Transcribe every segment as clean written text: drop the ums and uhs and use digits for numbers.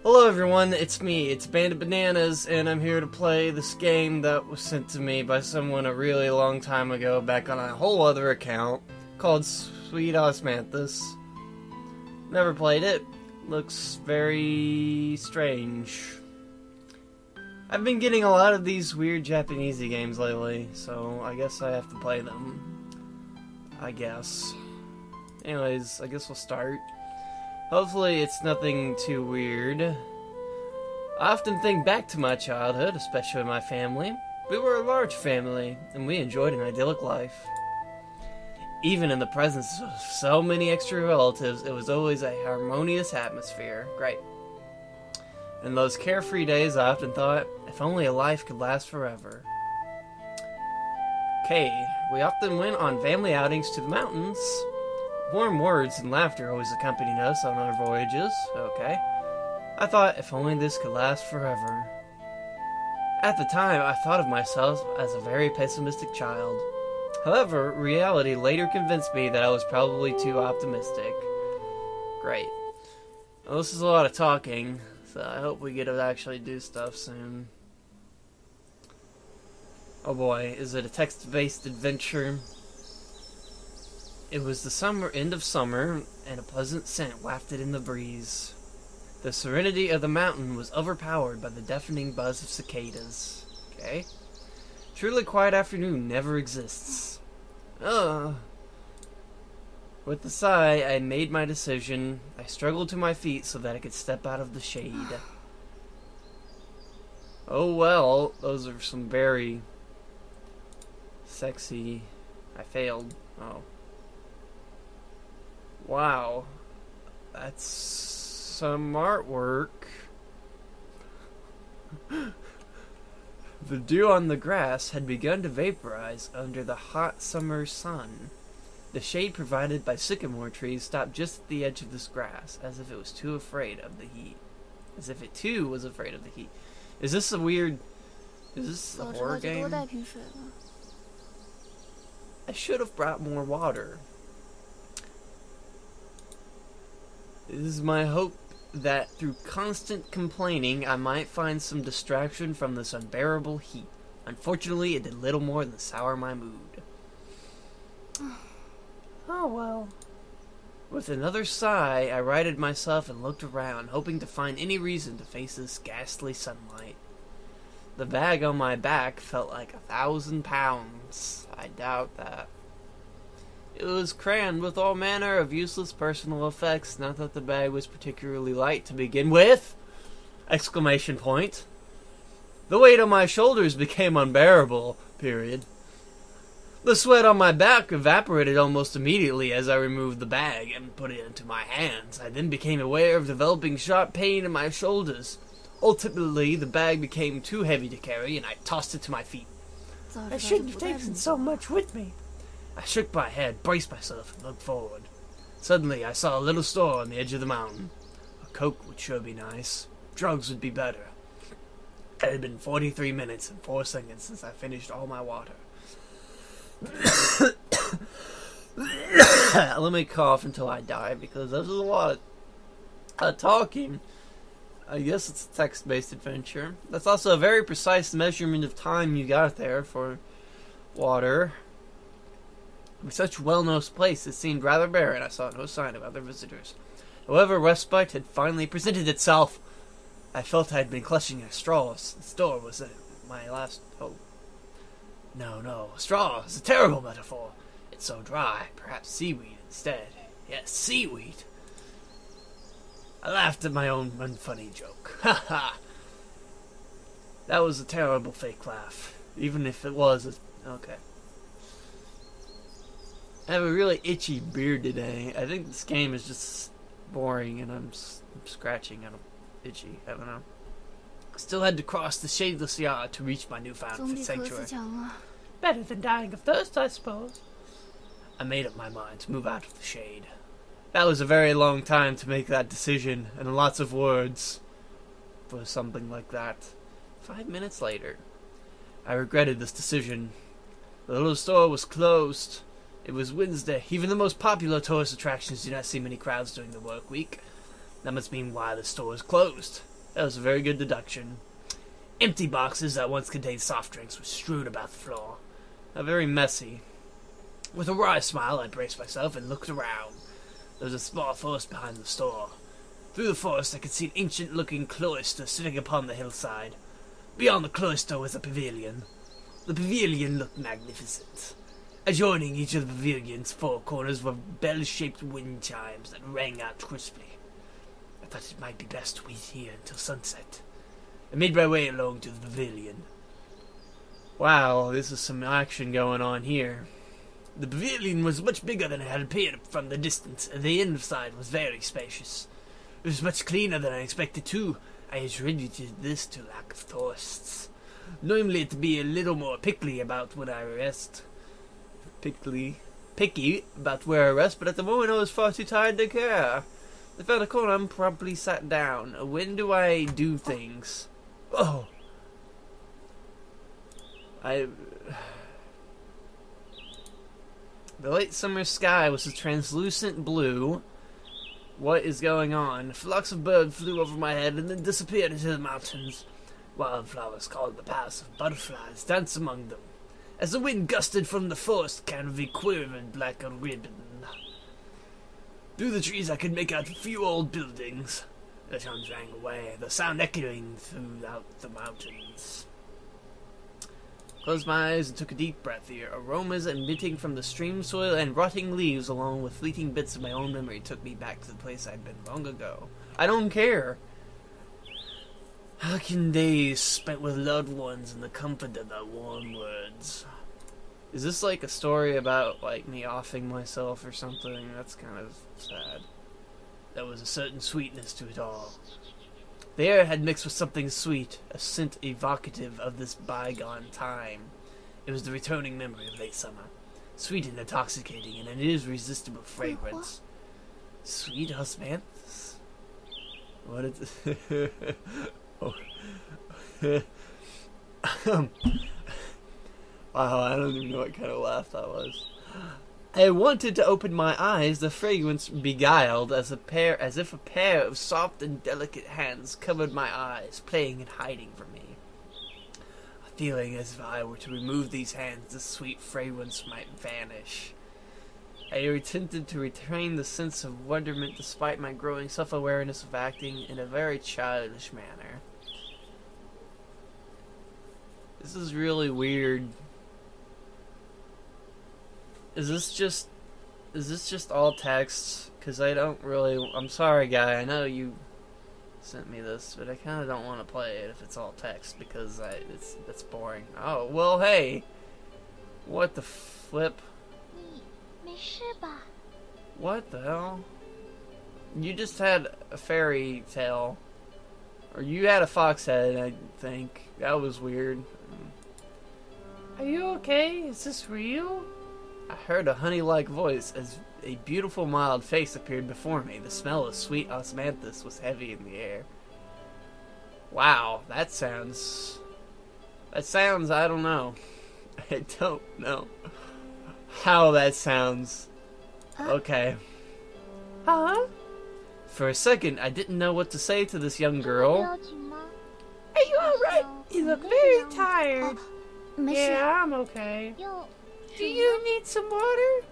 Hello everyone, it's me, it's Bandit Bananas, and I'm here to play this game that was sent to me by someone a really long time ago back on a whole other account called Sweet Osmanthus. Never played it. Looks very strange. I've been getting a lot of these weird Japanesey games lately, so I guess I have to play them. I guess. Anyways, I guess we'll start. Hopefully it's nothing too weird. I often think back to my childhood, especially my family. We were a large family, and we enjoyed an idyllic life. Even in the presence of so many extra relatives, it was always a harmonious atmosphere. Great. In those carefree days, I often thought, if only a life could last forever. Okay, we often went on family outings to the mountains. Warm words and laughter always accompanied us on our voyages. Okay. I thought, if only this could last forever. At the time, I thought of myself as a very pessimistic child. However, reality later convinced me that I was probably too optimistic. Great. Well, this is a lot of talking, so I hope we get to actually do stuff soon. Oh boy, is it a text-based adventure? It was the end of summer, and a pleasant scent wafted in the breeze. The serenity of the mountain was overpowered by the deafening buzz of cicadas. Okay. Truly quiet afternoon never exists. With a sigh, I made my decision. I struggled to my feet so that I could step out of the shade. Oh well, those are some very sexy... I failed. Oh. Wow, that's some artwork. The dew on the grass had begun to vaporize under the hot summer sun. The shade provided by sycamore trees stopped just at the edge of this grass, as if it was too afraid of the heat. As if it too was afraid of the heat. Is this a weird... Is this a horror game? I should have brought more water. It is my hope that through constant complaining I might find some distraction from this unbearable heat. Unfortunately, it did little more than sour my mood. Oh well. With another sigh, I righted myself and looked around, hoping to find any reason to face this ghastly sunlight. The bag on my back felt like 1,000 pounds. I doubt that. It was crammed with all manner of useless personal effects, not that the bag was particularly light to begin with! Exclamation point. The weight on my shoulders became unbearable, period. The sweat on my back evaporated almost immediately as I removed the bag and put it into my hands. I then became aware of developing sharp pain in my shoulders. Ultimately, the bag became too heavy to carry, and I tossed it to my feet. I shouldn't have taken so much with me. I shook my head, braced myself, and looked forward. Suddenly, I saw a little store on the edge of the mountain. A Coke would sure be nice. Drugs would be better. It had been 43 minutes and 4 seconds since I finished all my water. Let me cough until I die, because this is a lot of talking. I guess it's a text-based adventure. That's also a very precise measurement of time you got there for water. In such a well-known place, it seemed rather barren. I saw no sign of other visitors. However, respite had finally presented itself. I felt I had been clutching at straws. The store was my last hope. No, straw is a terrible metaphor. It's so dry. Perhaps seaweed instead. Yes, seaweed. I laughed at my own unfunny joke. Ha ha! That was a terrible fake laugh. Even if it was okay. I have a really itchy beard today. I think this game is just boring and I'm scratching and I'm itchy. I don't know. I still had to cross the shadeless yard to reach my newfound sanctuary. Better than dying of thirst, I suppose. I made up my mind to move out of the shade. That was a very long time to make that decision, and lots of words for something like that. 5 minutes later, I regretted this decision. The little store was closed. It was Wednesday. Even the most popular tourist attractions do not see many crowds during the work week. That must mean why the store is closed. That was a very good deduction. Empty boxes that once contained soft drinks were strewn about the floor. Very messy. With a wry smile, I braced myself and looked around. There was a small forest behind the store. Through the forest I could see an ancient-looking cloister sitting upon the hillside. Beyond the cloister was a pavilion. The pavilion looked magnificent. Adjoining each of the pavilion's four corners were bell-shaped wind chimes that rang out crisply. I thought it might be best to wait here until sunset. I made my way along to the pavilion. Wow, this is some action going on here. The pavilion was much bigger than it had appeared from the distance, and the inside was very spacious. It was much cleaner than I expected too. I attributed this to lack of tourists. Normally to be a little more picky about when I rest. Picky about where I rest, but at the moment I was far too tired to care. I found a corner and promptly sat down. When do I do things? Oh! The late summer sky was a translucent blue. What is going on? Flocks of birds flew over my head and then disappeared into the mountains. Wildflowers called the pass of butterflies danced among them. As the wind gusted from the forest canopy quivered like a ribbon. Through the trees I could make out a few old buildings. The sounds rang away, the sound echoing throughout the mountains. Closed my eyes and took a deep breath here. Aromas emitting from the stream soil and rotting leaves along with fleeting bits of my own memory took me back to the place I'd been long ago. I don't care. How can days spent with loved ones in the comfort of their warm words? Is this like a story about like me offing myself or something? That's kind of sad. There was a certain sweetness to it all. The air had mixed with something sweet, a scent evocative of this bygone time. It was the returning memory of late summer, sweet and intoxicating, and an irresistible fragrance. Sweet Osmanthus? What is it? Oh. Wow, I don't even know what kind of laugh that was. I wanted to open my eyes, the fragrance beguiled as if a pair of soft and delicate hands covered my eyes, playing and hiding from me. A feeling as if I were to remove these hands, the sweet fragrance might vanish. I attempted to retain the sense of wonderment despite my growing self-awareness of acting in a very childish manner. This is really weird. Is this just all text? Because I don't really... I'm sorry, guy. I know you sent me this, but I kind of don't want to play it if it's all text because it's boring. Oh, well, hey. What the flip? What the hell? You just had a fairy tale. Or you had a fox head, I think. That was weird. Are you okay? Is this real? I heard a honey-like voice as a beautiful mild face appeared before me. The smell of sweet osmanthus was heavy in the air. Wow, that sounds, I don't know. I don't know how that sounds. Okay. Huh? For a second, I didn't know what to say to this young girl. Are you alright? You look very tired. Yeah, I'm okay. Do you need some water?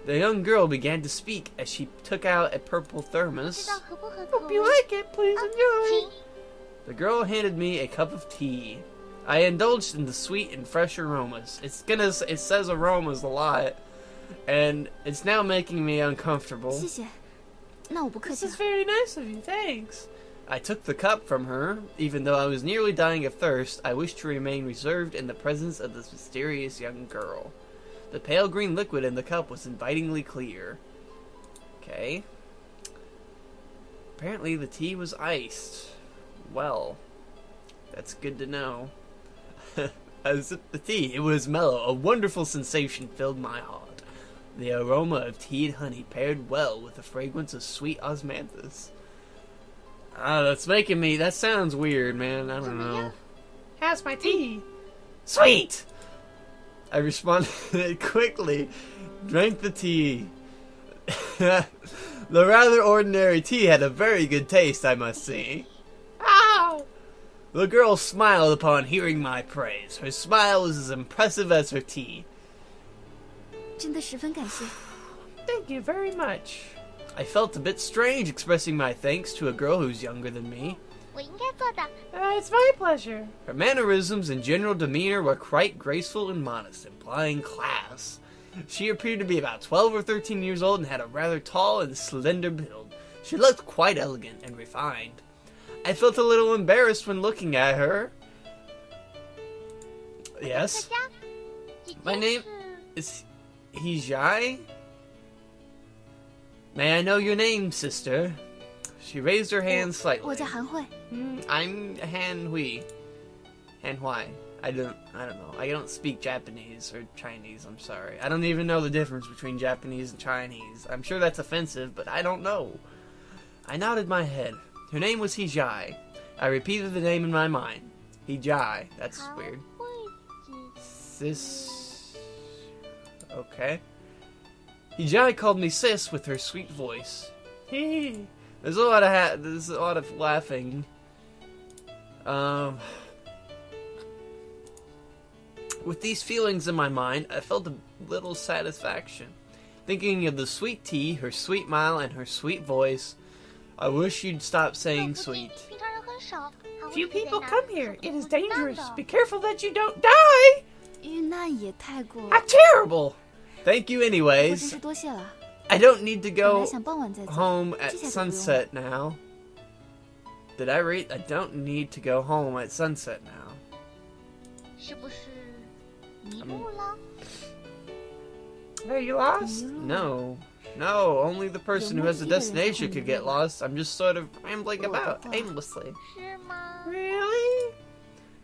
The young girl began to speak as she took out a purple thermos. Hope you like it, please enjoy. The girl handed me a cup of tea. I indulged in the sweet and fresh aromas. It says aromas a lot, and it's now making me uncomfortable. This is very nice of you, thanks. I took the cup from her. Even though I was nearly dying of thirst, I wished to remain reserved in the presence of this mysterious young girl. The pale green liquid in the cup was invitingly clear. Okay. Apparently the tea was iced. Well, that's good to know. I sipped the tea. It was mellow. A wonderful sensation filled my heart. The aroma of tea and honey paired well with the fragrance of sweet osmanthus. That's making me... That sounds weird, man. I don't know. How's my tea? Sweet! I responded quickly, drank the tea. The rather ordinary tea had a very good taste, I must say. Ah! The girl smiled upon hearing my praise. Her smile was as impressive as her tea. 真的十分感谢。 Thank you very much. I felt a bit strange expressing my thanks to a girl who's younger than me. 我应该做的。 It's my pleasure. Her mannerisms and general demeanor were quite graceful and modest, implying class. She appeared to be about 12 or 13 years old and had a rather tall and slender build. She looked quite elegant and refined. I felt a little embarrassed when looking at her. Yes? My name is Hijai? May I know your name, sister? She raised her hand slightly. 我叫韩慧。 I'm Han Hui. Han Hui. I don't know. I don't speak Japanese or Chinese, I'm sorry. I don't even know the difference between Japanese and Chinese. I'm sure that's offensive, but I don't know. I nodded my head. Her name was Hijai. I repeated the name in my mind. Hijai. That's weird. Sis. Okay. Hijai called me sis with her sweet voice. Hee. There's a lot of laughing. With these feelings in my mind, I felt a little satisfaction. Thinking of the sweet tea, her sweet smile, and her sweet voice, I wish you'd stop saying sweet. 平常人很少。 Few people come here. It is dangerous. Be careful that you don't die. 那也太过。 How terrible! Thank you 我真 anyways. 是多谢了。 I don't need to 本 go 来想傍晚再走。 home at 这下就不用了。 sunset now. Did I read? I don't need to go home at sunset now. 是不是迷路了？ Are you lost? No. No, only the person who has a destination could get lost. I'm just sort of rambling about aimlessly. 是吗？ Really?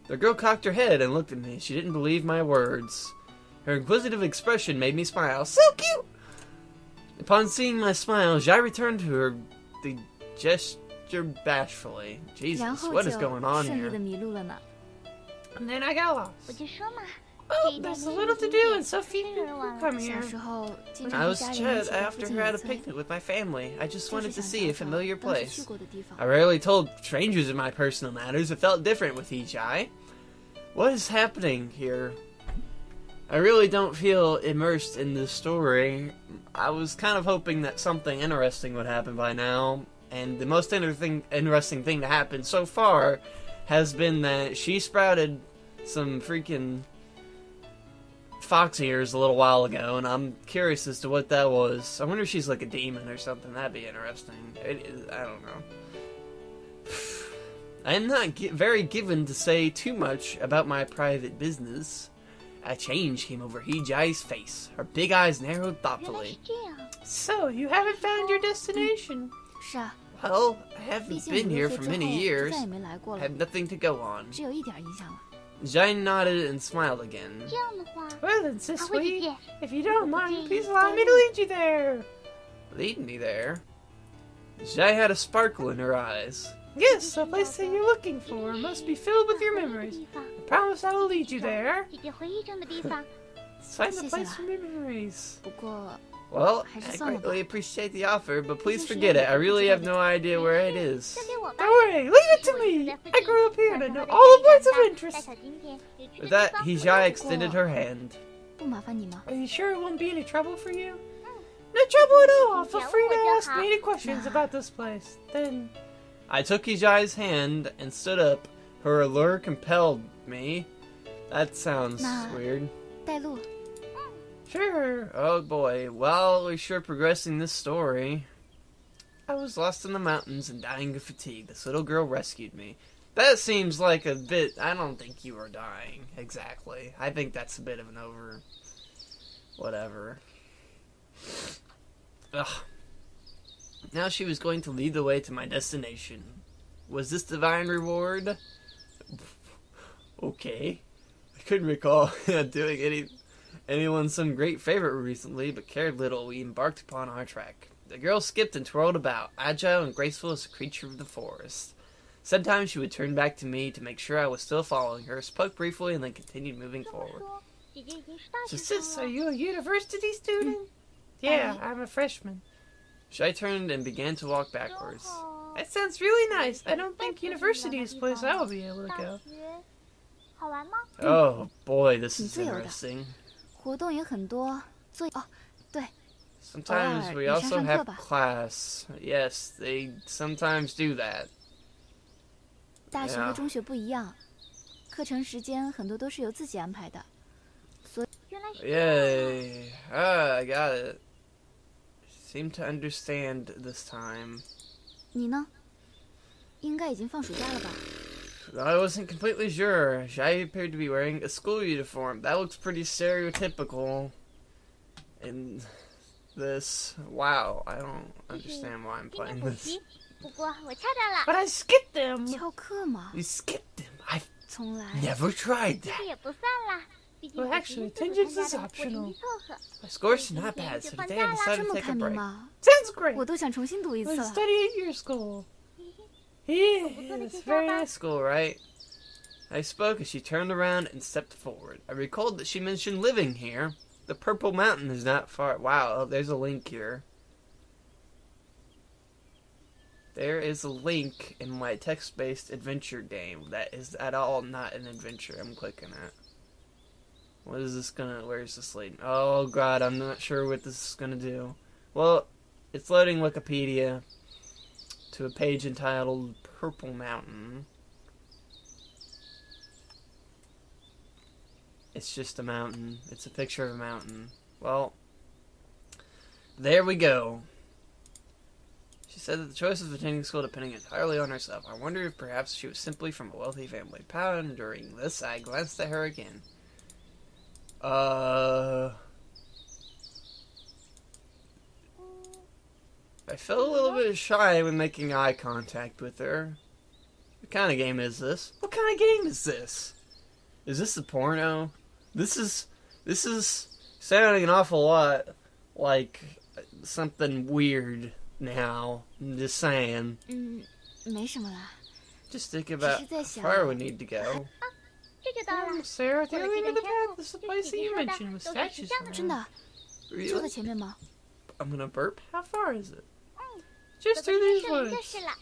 The girl cocked her head and looked at me. She didn't believe my words. Her inquisitive expression made me smile. So cute! Upon seeing my smile, Jai returned to her the gesture bashfully. 然 Jesus, 后 what 就 is going on 顺利 here? 的迷路了呢。 And then I got 我 lost. 就说嘛， Oh, there's a little to do and so few people come 小 here. 时候经 I 常和 was 家人一 Chet 起在附 after 近 her at 野 a 炊， picnic with my family. I just 就 wanted 是 to 想 see a 找找 familiar 当时去 place. 过的地方 I。rarely told strangers in my personal matters. It felt different with Ijai. What is happening here? I really don't feel immersed in this story. I was kind of hoping that something interesting would happen by now, and the most interesting thing to happen so far has been that she sprouted some freaking fox ears a little while ago, and I'm curious as to what that was. I wonder if she's like a demon or something. That'd be interesting. I don't know. I am not very given to say too much about my private business. A change came over Hijai's face. Her big eyes narrowed 原来是 thoughtfully. 这样。 So, you haven't found your destination. 是啊， Well, I 毕 haven't 竟 been 你 here 入 for 学之后 many 就 years. 再也没来过了， Had nothing to go on. 只有一点影响了。 Jai nodded and smiled again. 这样的话， Well then, sis 韩慧姐 sweet, 姐， if you don't mind, please allow me to lead you there. Lead me there. Jai had a sparkle in her eyes. Yes, the place that you're looking for must be filled with your 这个 memories. 地方， I promise I will lead you there. 姐姐回忆中的地方。 Find the 谢谢 place 啦。 from your memories. 不过 Well, I I just saw greatly appreciate the offer, but please 就是 forget it. I 不知 really 道 have no idea where it is. 交给我吧 Don't。worry, leave it to me. I grew up here and I know all the points of interest. With that, Hijai extended her hand. 不麻烦你吗？ Are you sure it won't be any trouble for you? No trouble at all. Feel free to ask me any questions about this place. Then, I took Hijai's hand and stood up. Her allure compelled me. That sounds Nah. weird. 带路。 sure. Oh boy, well, we're sure progressing this story. I was lost in the mountains and dying of fatigue. This little girl rescued me. That seems like a bit... I don't think you were dying, exactly. I think that's a bit of an over... whatever. Ugh. Now she was going to lead the way to my destination. Was this divine reward? Okay. I couldn't recall doing anyone some great favor recently, but cared little. We embarked upon our trek. The girl skipped and twirled about, agile and graceful as a creature of the forest. Sometimes she would turn back to me to make sure I was still following her, spoke briefly, and then continued moving 这么 forward. 说，姐姐已经是大 So, 学 sis, 生 are 了。 you a university student? Yeah, I'm a freshman. I turned and began to walk 真 backwards. 好。That sounds really nice. I don't think university is a place I will be able to 大 go. 学好玩吗？ Oh boy, this is 挺自由的。 interesting. 活动也很多，对， Sometimes we 偶尔 also 也上 have 课吧。 class. Yes, they sometimes do that. 大学和中学不一样，课程时间很多都是由自己安排的。原来是 Yay. Ah, I got it. Seem to understand this time. 你呢？应该已经放暑假了吧？ I wasn't completely sure. Shai appeared to be wearing a school uniform. That looks pretty stereotypical. In this. Wow, I don't understand why I'm 今天 playing 补 this. 习，不过我翘掉了， But I skipped them. 翘课吗？ You skipped him. I've 从来 never tried 这 that. 也不算啦。毕竟 Well, 补 actually, 习是 attendance 不 is 参加的，我 optional. 进去凑合。 My scores are not bad, so today I 这 decided 么 to take 开 a 明 break. 吗？ Sounds great. 我都想重新读一 I 次了。 study at your school. Yeah, it's very nice. School, right? I spoke as she turned around and stepped forward. I recalled that she mentioned living here. The Purple Mountain is not far. Wow, there's a link here. There is a link in my text-based adventure game that is at all not an adventure I'm clicking at. What is this gonna... Where's this leading? Oh god, I'm not sure what this is gonna do. Well, it's loading Wikipedia to a page entitled Purple Mountain. It's just a mountain. It's a picture of a mountain. Well, there we go. She said that the choice of attending school depended entirely on herself. I wonder if perhaps she was simply from a wealthy family. Pondering this, I glanced at her again. I felt a little bit shy when making eye contact with her. What kind of game is this? What kind of game is this? Is this a porno? This is sounding an awful lot like something weird now. I'm just saying. 没什么啦。 Just think about how far we need to go. 这就到了。 Oh, Sarah, the 过了 only 几 other 个天 path 后， is the 这 place 几 that you 天上 mentioned with 都是 statues 这样的 around. 真的，就 Really? 在前面吗？ I'm gonna burp? How far is it? 这 Just 个 through 是 these 士林 woods. 就是了。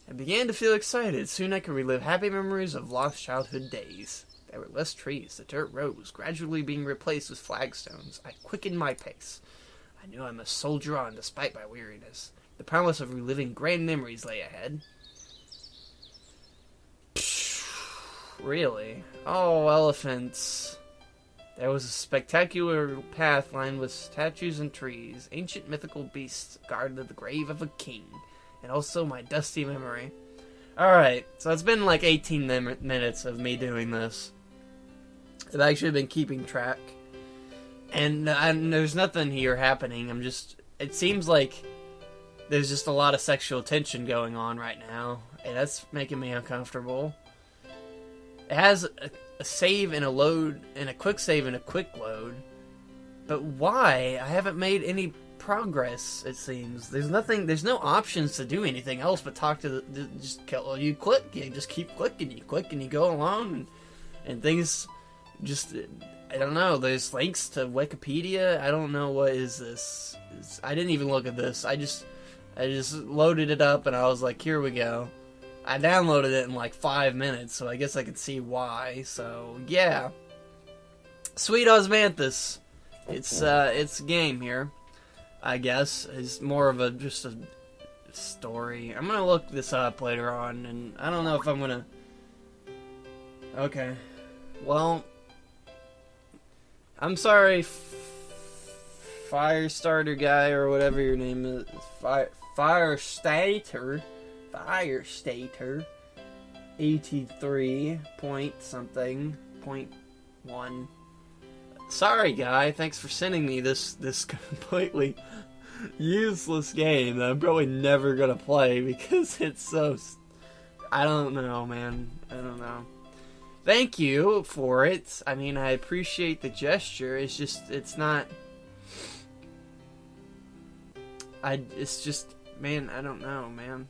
I began to feel excited. Soon I could relive happy memories of lost childhood days. There were less trees. The dirt road was gradually being replaced with flagstones. I quickened my pace. I knew I must soldier on despite my weariness. The promise of reliving grand memories lay ahead. Really? Oh, elephants. There was a spectacular path lined with statues and trees. Ancient mythical beasts guarded the grave of a king. And also my dusty memory. Alright, so it's been like 18 minutes of me doing this. I've actually been keeping track. And there's nothing here happening. It seems like there's just a lot of sexual tension going on right now. And that's making me uncomfortable. It has a save and a load, and a quick save and a quick load. But why? I haven't made any progress, it seems. There's no options to do anything else but talk to you click, you just keep clicking, you click and you go along, and things just, I don't know, there's links to Wikipedia. I don't know what is this. I didn't even look at this. I just loaded it up and I was like, here we go. I downloaded it in like 5 minutes, so I guess I could see why. So yeah, Sweet Osmanthus. It's a game here, I guess. It's more of just a story. I'm gonna look this up later on, and I don't know if I'm gonna. Okay, well, I'm sorry, Firestarter guy or whatever your name is, Firestater. 83 point something .1. Sorry, guy. Thanks for sending me this completely useless game that I'm probably never gonna play because it's so. I don't know, man. I don't know. Thank you for it. I mean, I appreciate the gesture. It's not. Man, I don't know, man.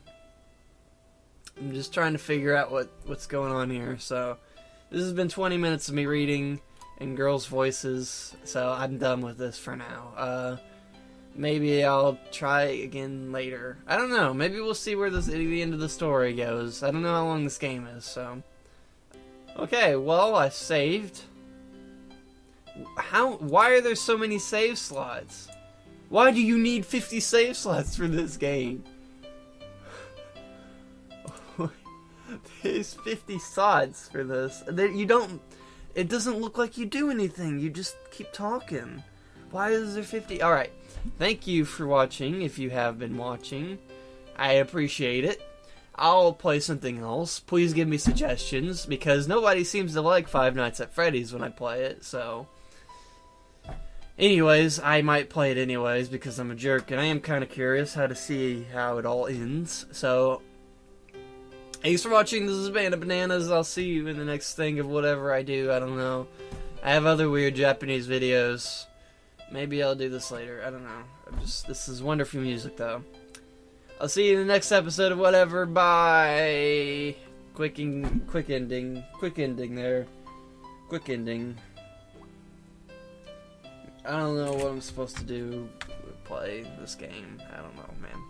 I'm just trying to figure out what's going on here. So, this has been 20 minutes of me reading in girls' voices. So, I'm done with this for now. maybe I'll try again later. I don't know. Maybe we'll see where the end of the story goes. I don't know how long this game is, so. Okay, well, I saved. Why are there so many save slots? Why do you need 50 save slots for this game? There's 50 slots for this. It doesn't look like you do anything. You just keep talking. Why is there 50? Alright. Thank you for watching, if you have been watching. I appreciate it. I'll play something else. Please give me suggestions, because nobody seems to like Five Nights at Freddy's when I play it, so. Anyways, I might play it anyways, because I'm a jerk, and I am kind of curious how to see how it all ends, so. Thanks for watching. This is Bandit Bananas. I'll see you in the next thing of whatever I do. I don't know. I have other weird Japanese videos. Maybe I'll do this later. I don't know. This is wonderful music, though. I'll see you in the next episode of whatever. Bye. Quick ending there. Quick ending. I don't know what I'm supposed to do. Play this game. I don't know, man.